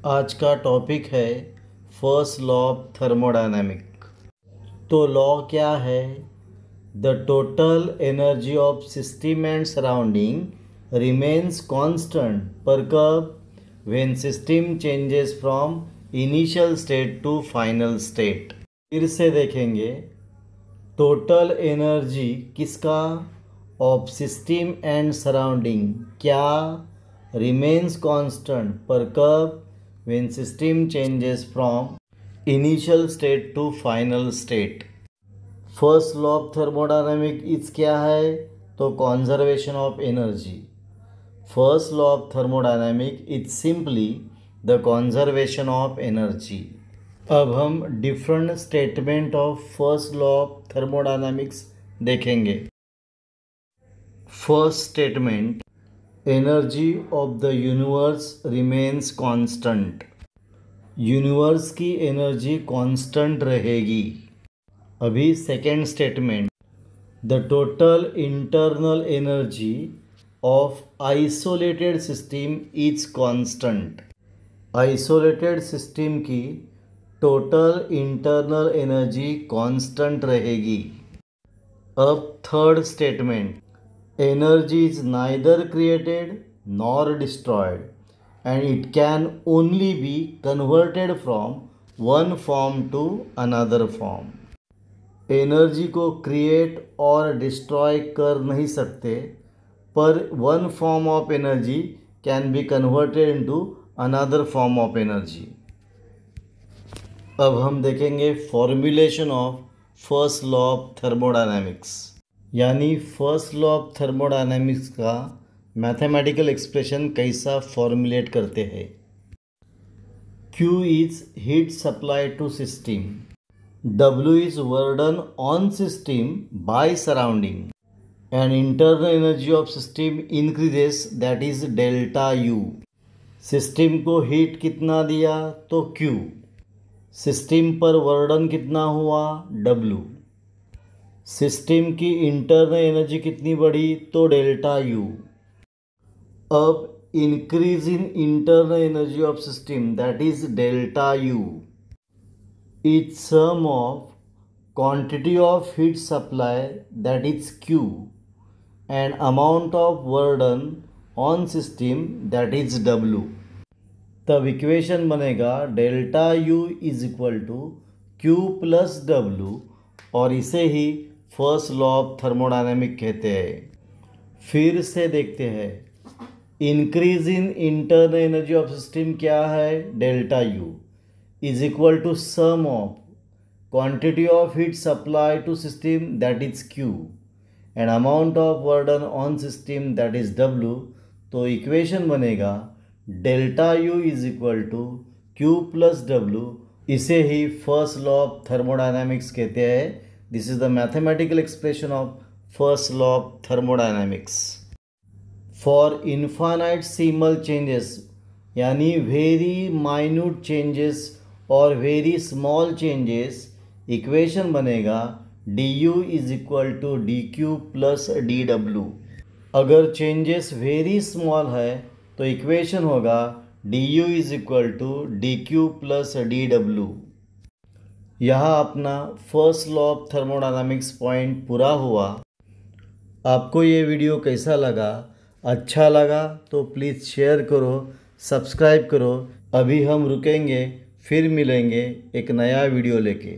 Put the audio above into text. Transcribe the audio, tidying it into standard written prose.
आज का टॉपिक है फर्स्ट लॉ ऑफ थर्मोडायनामिक। तो लॉ क्या है? The total energy of system and surrounding remains constant पर कब when system changes from initial state to final state. फिर से देखेंगे, टोटल एनर्जी किसका ऑफ सिस्टम एंड सराउंडिंग क्या रिमेन्स कांस्टेंट पर कब when system changes from initial state to final state। First law of thermodynamic is क्या है? तो conservation of energy. First law of thermodynamic is simply the conservation of energy. अब हम different statement of first law of thermodynamics देखेंगे। First statement, energy of the universe remains constant. Universe की energy constant रहेगी। अभी second statement, the total internal energy of isolated system is constant. Isolated system की total internal energy constant रहेगी। अब third statement, energy is neither created nor destroyed and it can only be converted from one form to another form। Energy को create और destroy कर नहीं सकते, पर one form of energy can be converted into another form of energy. अब हम देखेंगे formulation of first law of thermodynamics, यानी फर्स्ट लॉ ऑफ थर्मोडायनामिक्स का मैथमेटिकल एक्सप्रेशन कैसा फॉर्मुलेट करते हैं। Q is heat supply to system, W is work done on system by surrounding and internal energy of system increases, that is delta U। System को heat कितना दिया? तो Q। System पर वर्डन कितना हुआ? W। सिस्टम की इंटरनल एनर्जी कितनी बढ़ी? तो डेल्टा U। अब increase in internal energy of system, that is delta U, is sum of quantity of heat supply, that is Q, and amount of work done on system, that is W। तब equation बनेगा delta U is equal to Q plus W, और इसे ही first law of thermodynamic कहते हैं। फिर से देखते हैं, increase in internal energy of system क्या है? Delta U is equal to sum of quantity of heat supply to system, that is Q, and amount of work done on system, that is W। तो equation बनेगा delta U is equal to Q plus W, इसे ही first law of thermodynamics कहते हैं। This is the mathematical expression of first law of thermodynamics। For infinitesimal changes, यानी very minute changes और very small changes, equation बनेगा du is equal to dq plus dw। अगर changes very small है तो equation होगा du is equal to dq plus dw। यहाँ अपना first law of thermodynamics point पूरा हुआ। आपको ये वीडियो कैसा लगा? अच्छा लगा तो प्लीज़ शेयर करो, सब्सक्राइब करो। अभी हम रुकेंगे, फिर मिलेंगे एक नया वीडियो लेके।